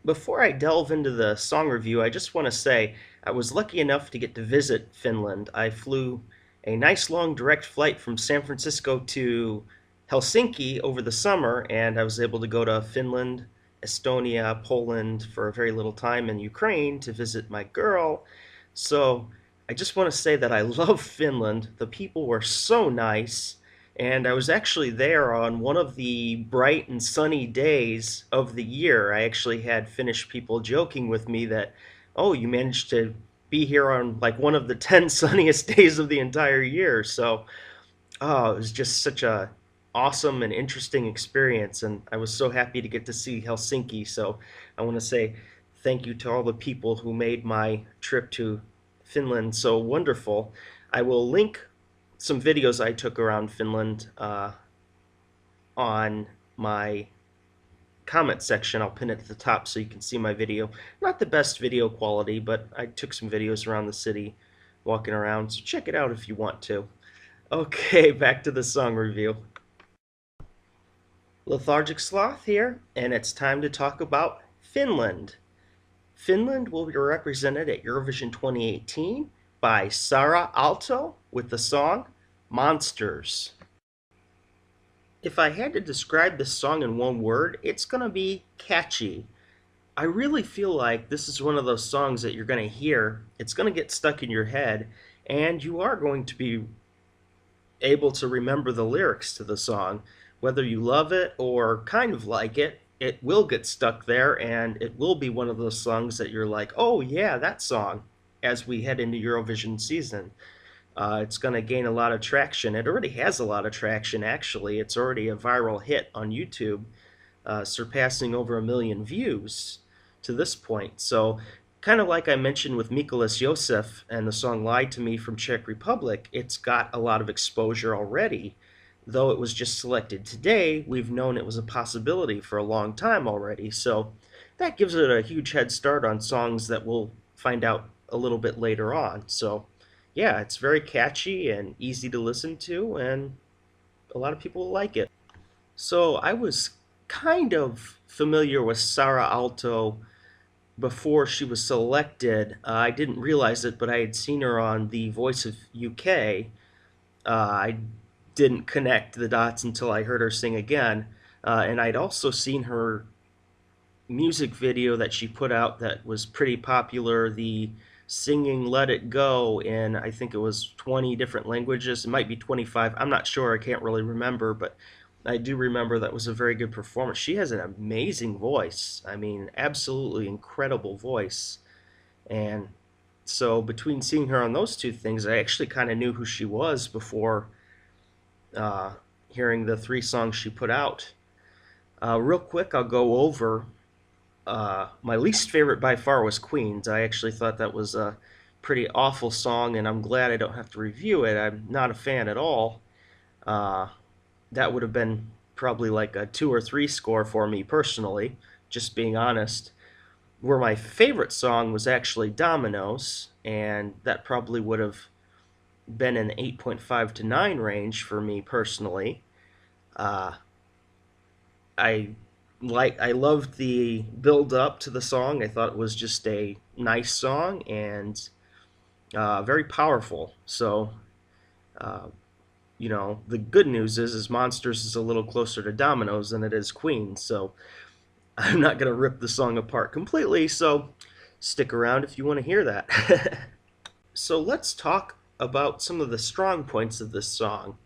Before I delve into the song review, I just want to say I was lucky enough to get to visit Finland. I flew a nice long direct flight from San Francisco to Helsinki over the summer, and I was able to go to Finland, Estonia, Poland for a very little time, and Ukraine to visit my girl. So I just want to say that I love Finland. The people were so nice. And I was actually there on one of the bright and sunny days of the year. I actually had Finnish people joking with me that, oh, you managed to be here on like one of the 10 sunniest days of the entire year. So, oh, it was just such a awesome and interesting experience. And I was so happy to get to see Helsinki. So I want to say thank you to all the people who made my trip to Finland so wonderful. I will link some videos I took around Finland on my comment section. I'll pin it at the top so you can see my video. Not the best video quality, but I took some videos around the city walking around, so check it out if you want to. Okay, back to the song review. Lethargic Sloth here, and it's time to talk about Finland. Finland will be represented at Eurovision 2018 by Saara Aalto with the song Monsters. If I had to describe this song in one word, it's going to be catchy. I really feel like this is one of those songs that you're going to hear, it's going to get stuck in your head, and you are going to be able to remember the lyrics to the song. Whether you love it or kind of like it, it will get stuck there, and it will be one of those songs that you're like, oh yeah, that song, as we head into Eurovision season. It's going to gain a lot of traction. It already has a lot of traction, actually. It's already a viral hit on YouTube, surpassing over 1 million views to this point. So, kind of like I mentioned with Mikolas Josef and the song Lied to Me from Czech Republic, it's got a lot of exposure already. Though it was just selected today, we've known it was a possibility for a long time already. So that gives it a huge head start on songs that we'll find out a little bit later on. So yeah, it's very catchy and easy to listen to, and a lot of people like it. So I was kind of familiar with Saara Aalto before she was selected. I didn't realize it, but I had seen her on The Voice of UK. I didn't connect the dots until I heard her sing again. And I'd also seen her music video that she put out that was pretty popular, the singing Let It Go, in I think it was 20 different languages. It might be 25. I'm not sure. I can't really remember, but I do remember that was a very good performance. She has an amazing voice. I mean, absolutely incredible voice. And so between seeing her on those two things, I actually kind of knew who she was before hearing the 3 songs she put out. Real quick, I'll go over my least favorite by far was Queens. I actually thought that was a pretty awful song, and I'm glad I don't have to review it. I'm not a fan at all. That would have been probably like a 2 or 3 score for me personally, just being honest. Where my favorite song was actually Dominoes, and that probably would have been an 8.5 to 9 range for me personally. Uh, I I loved the build up to the song. I thought it was just a nice song and very powerful. So uh, the good news is Monsters is a little closer to Dominoes than it is Queen. So I'm not gonna rip the song apart completely. So stick around if you want to hear that. So let's talk about some of the strong points of this song.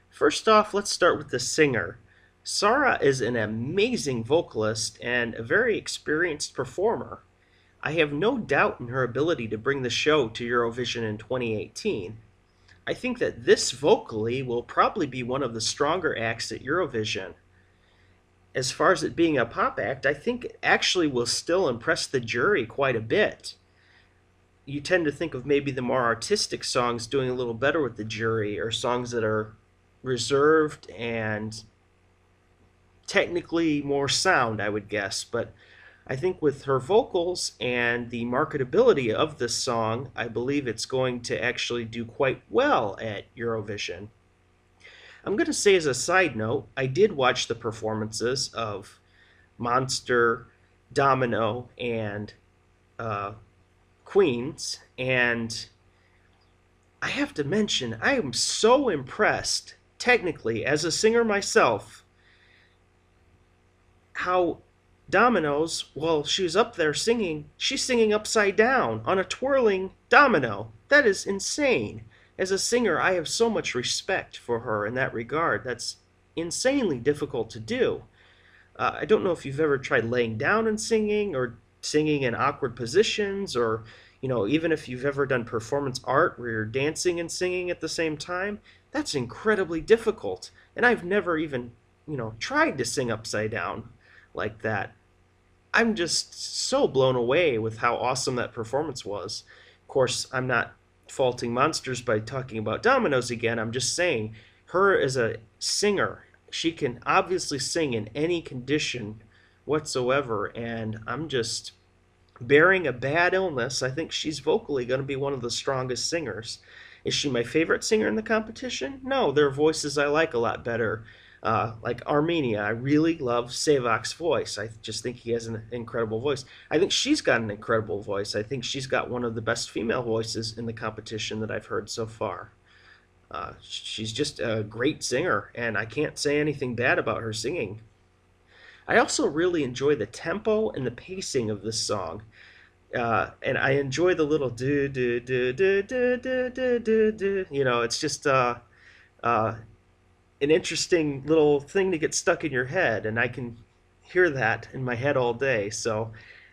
First off, let's start with the singer. Saara is an amazing vocalist and a very experienced performer. I have no doubt in her ability to bring the show to Eurovision in 2018. I think that this vocally will probably be one of the stronger acts at Eurovision. As far as it being a pop act, I think it actually will still impress the jury quite a bit. You tend to think of maybe the more artistic songs doing a little better with the jury, or songs that are reserved and technically more sound, I would guess. But I think with her vocals and the marketability of this song, I believe it's going to actually do quite well at Eurovision. I'm going to say as a side note, I did watch the performances of Monster Domino and uh, Queens, and I have to mention, I am so impressed, technically, as a singer myself, how Domino's, while she was up there singing, she's singing upside down on a twirling domino. That is insane. As a singer, I have so much respect for her in that regard. That's insanely difficult to do. I don't know if you've ever tried laying down and singing or singing in awkward positions or even if you've ever done performance art where you're dancing and singing at the same time. That's incredibly difficult. And I've never even, tried to sing upside down like that. I'm just so blown away with how awesome that performance was. Of course, I'm not faulting Monsters by talking about Dominoes again. I'm just saying, her as a singer, she can obviously sing in any condition whatsoever, and I'm just bearing a bad illness. I think she's vocally going to be one of the strongest singers. Is she my favorite singer in the competition? No, there are voices I like a lot better. Like Armenia, I really love Savak's voice. I just think he has an incredible voice. I think she's got an incredible voice. I think she's got one of the best female voices in the competition that I've heard so far. She's just a great singer, and I can't say anything bad about her singing. I also really enjoy the tempo and the pacing of this song. And I enjoy the little do do do do do do do do do. It's just uh, an interesting little thing to get stuck in your head, and I can hear that in my head all day. So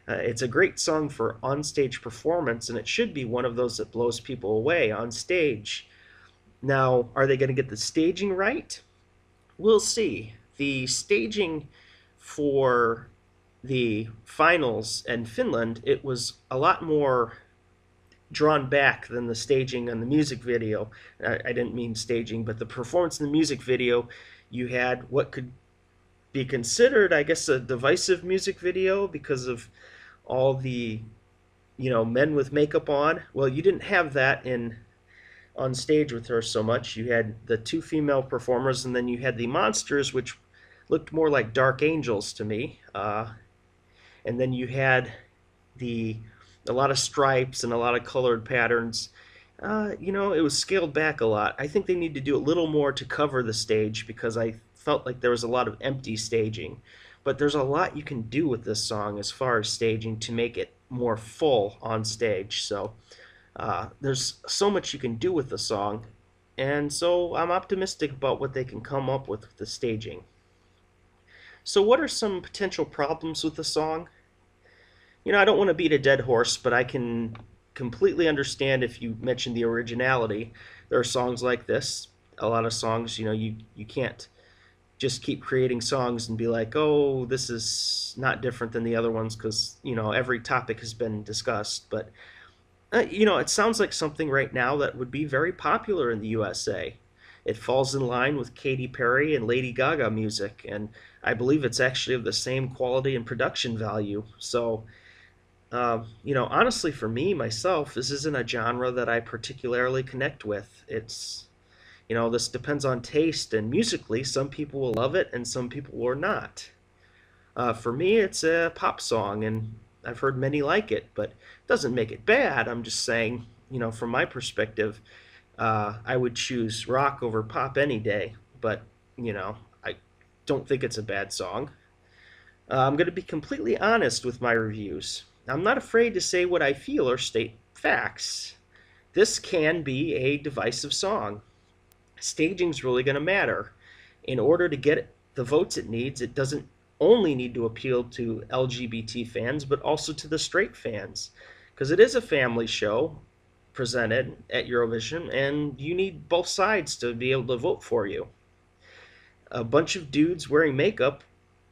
it's a great song for onstage performance, and it should be one of those that blows people away on stage. Now, are they going to get the staging right? We'll see. The staging for the finals in Finland, it was a lot more drawn back than the staging on the music video. I didn't mean staging, but the performance in the music video, you had what could be considered, I guess, a divisive music video because of all the, men with makeup on. Well, you didn't have that on stage with her so much. You had the two female performers, and then you had the monsters, which looked more like dark angels to me. And then you had a lot of stripes and a lot of colored patterns. It was scaled back a lot. I think they need to do a little more to cover the stage because I felt like there was a lot of empty staging. But there's a lot you can do with this song as far as staging to make it more full on stage. So there's so much you can do with the song, and so I'm optimistic about what they can come up with the staging. So what are some potential problems with the song? I don't want to beat a dead horse, but I can completely understand if you mention the originality. There are songs like this. A lot of songs, you can't just keep creating songs and be like, oh, this is not different than the other ones because, every topic has been discussed. But, it sounds like something right now that would be very popular in the USA. It falls in line with Katy Perry and Lady Gaga music, and I believe it's actually of the same quality and production value. So, honestly, for me, myself, this isn't a genre that I particularly connect with. This depends on taste, and musically, some people will love it and some people will not. For me, it's a pop song, and I've heard many like it, but it doesn't make it bad. I'm just saying, from my perspective, I would choose rock over pop any day, but, I don't think it's a bad song. I'm going to be completely honest with my reviews. I'm not afraid to say what I feel or state facts. This can be a divisive song. Staging's really going to matter. In order to get the votes it needs, it doesn't only need to appeal to LGBT fans, but also to the straight fans. Because it is a family show presented at Eurovision, and you need both sides to be able to vote for you. A bunch of dudes wearing makeup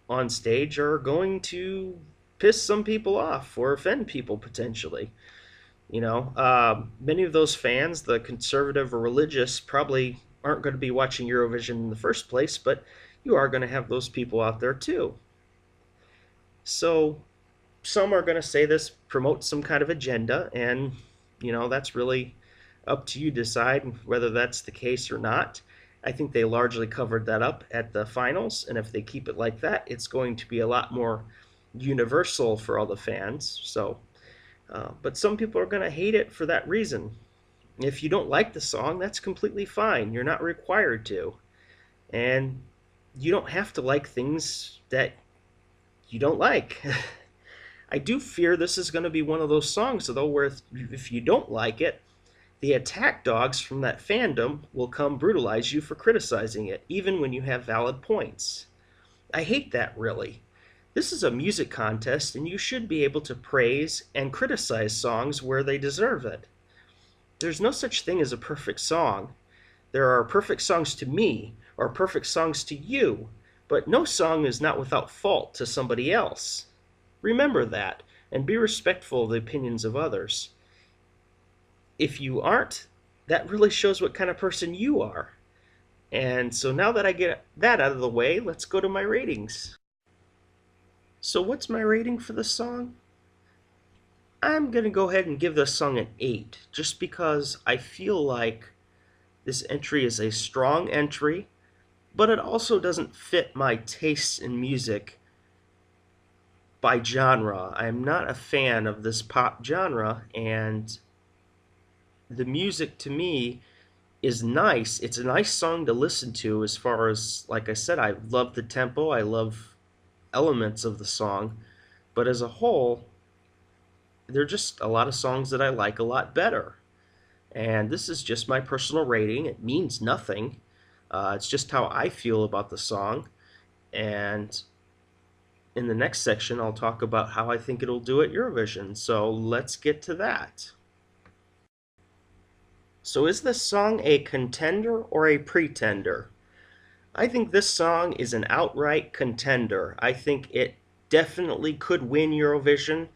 on stage are going to piss some people off or offend people potentially. Many of those fans, the conservative or religious, probably aren't going to be watching Eurovision in the first place, but you are going to have those people out there too. So some are going to say this promotes some kind of agenda, and that's really up to you to decide whether that's the case or not. I think they largely covered that up at the finals, and if they keep it like that, it's going to be a lot more universal for all the fans. So, but some people are going to hate it for that reason. If you don't like the song, that's completely fine. You're not required to. And you don't have to like things that you don't like. I do fear this is going to be one of those songs, though, where if you don't like it, the attack dogs from that fandom will come brutalize you for criticizing it, even when you have valid points. I hate that, really. This is a music contest, and you should be able to praise and criticize songs where they deserve it. There's no such thing as a perfect song. There are perfect songs to me, or perfect songs to you, but no song is not without fault to somebody else. Remember that, and be respectful of the opinions of others. If you aren't, that really shows what kind of person you are. And so now that I get that out of the way, let's go to my ratings. So what's my rating for the song? I'm going to go ahead and give this song an 8, just because I feel like this entry is a strong entry, but it also doesn't fit my tastes in music by genre. I'm not a fan of this pop genre, and the music to me is nice. It's a nice song to listen to as far as, like I said, I love the tempo, I love elements of the song, but as a whole, there are just a lot of songs that I like a lot better. And this is just my personal rating. It means nothing. It's just how I feel about the song. And in the next section, I'll talk about how I think it'll do at Eurovision. So let's get to that. So is this song a contender or a pretender? I think this song is an outright contender. I think it definitely could win Eurovision.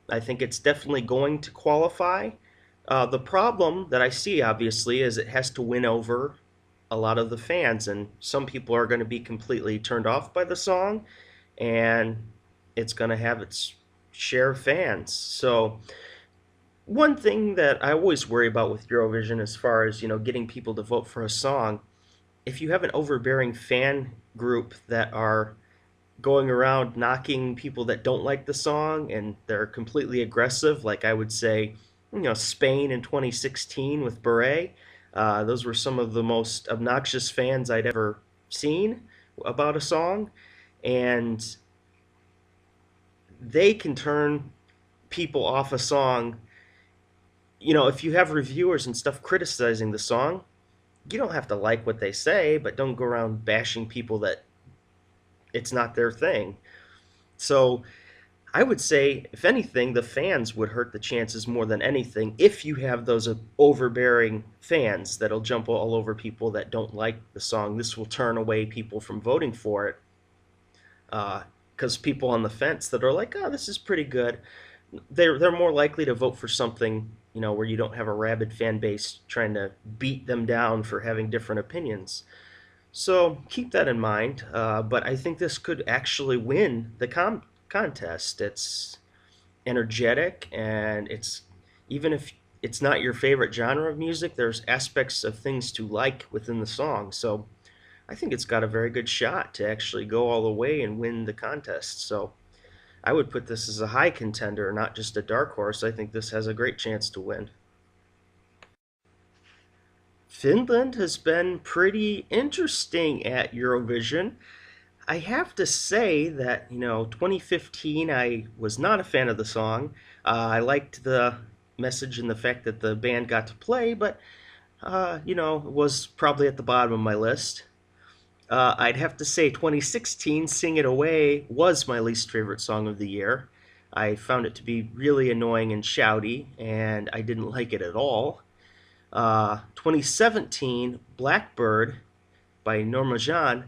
I think it's definitely going to qualify. The problem that I see, obviously, is it has to win over a lot of the fans, and some people are going to be completely turned off by the song, and it's going to have its share of fans. So one thing that I always worry about with Eurovision as far as, getting people to vote for a song, if you have an overbearing fan group that are going around knocking people that don't like the song and they're completely aggressive, like I would say, Spain in 2016 with Beret. Those were some of the most obnoxious fans I'd ever seen about a song, and they can turn people off a song. If you have reviewers and stuff criticizing the song, you don't have to like what they say, but don't go around bashing people that it's not their thing. So I would say, if anything, the fans would hurt the chances more than anything if you have those overbearing fans that'll jump all over people that don't like the song. This will turn away people from voting for it, because people on the fence that are like, oh, this is pretty good, they're more likely to vote for something, where you don't have a rabid fan base trying to beat them down for having different opinions. So keep that in mind. But I think this could actually win the contest. It's energetic, and it's, even if it's not your favorite genre of music, there's aspects of things to like within the song. So I think it's got a very good shot to actually go all the way and win the contest. So I would put this as a high contender, not just a dark horse. I think this has a great chance to win. Finland has been pretty interesting at Eurovision. I have to say that, 2015, I was not a fan of the song. I liked the message and the fact that the band got to play, but, it was probably at the bottom of my list. I'd have to say 2016, Sing It Away was my least favorite song of the year. I found it to be really annoying and shouty, and I didn't like it at all. 2017, Blackbird by Norma Jean,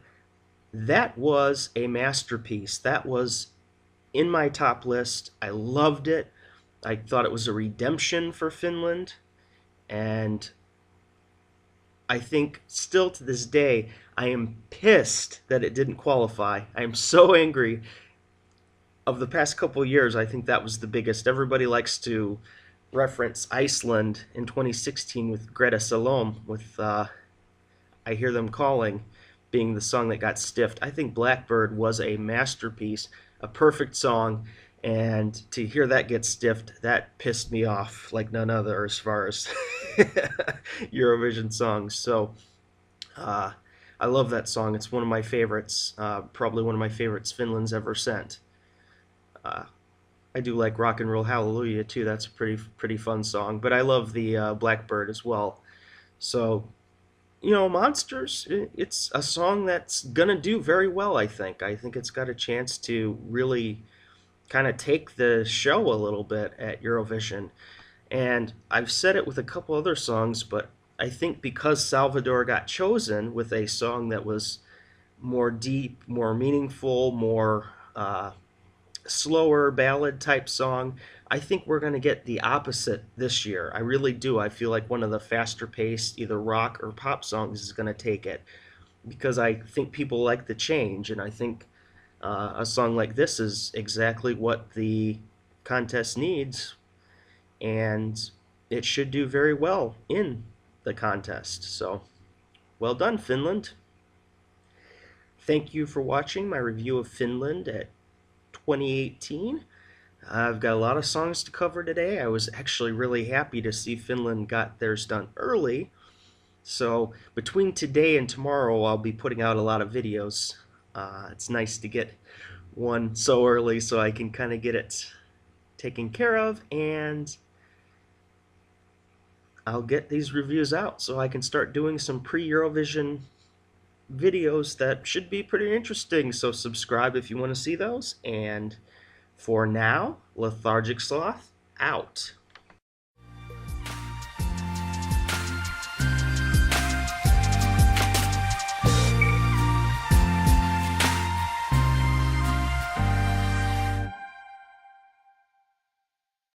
that was a masterpiece. That was in my top list. I loved it. I thought it was a redemption for Finland, and I think still to this day, I am pissed that it didn't qualify. I am so angry. Of the past couple of years, I think that was the biggest. Everybody likes to reference Iceland in 2016 with Greta Salome, with I Hear Them Calling being the song that got stiffed. I think Blackbird was a masterpiece a perfect song, and to hear that get stiffed, that pissed me off like none other as far as Eurovision songs. So uh, I love that song. It's one of my favorites, probably one of my favorites Finland's ever sent. Uh, I do like Rock and Roll Hallelujah too. That's a pretty fun song. But I love the Blackbird as well. So Monsters. It's a song that's gonna do very well. I think. I think it's got a chance to really kind of take the show a little bit at Eurovision. And I've said it with a couple other songs, but I think because Salvador got chosen with a song that was more deep, more meaningful, more slower ballad type song, I think we're going to get the opposite this year. I really do. I feel like one of the faster paced, either rock or pop songs is going to take it because I think people like the change, and I think a song like this is exactly what the contest needs, and it should do very well in the contest. So, well done, Finland. Thank you for watching my review of Finland at 2018. I've got a lot of songs to cover today. I was actually really happy to see Finland got theirs done early. So between today and tomorrow, I'll be putting out a lot of videos. It's nice to get one so early so I can kind of get it taken care of, and I'll get these reviews out so I can start doing some pre-Eurovision videos that should be pretty interesting. So subscribe if you want to see those, and for now, Lethargic Sloth out.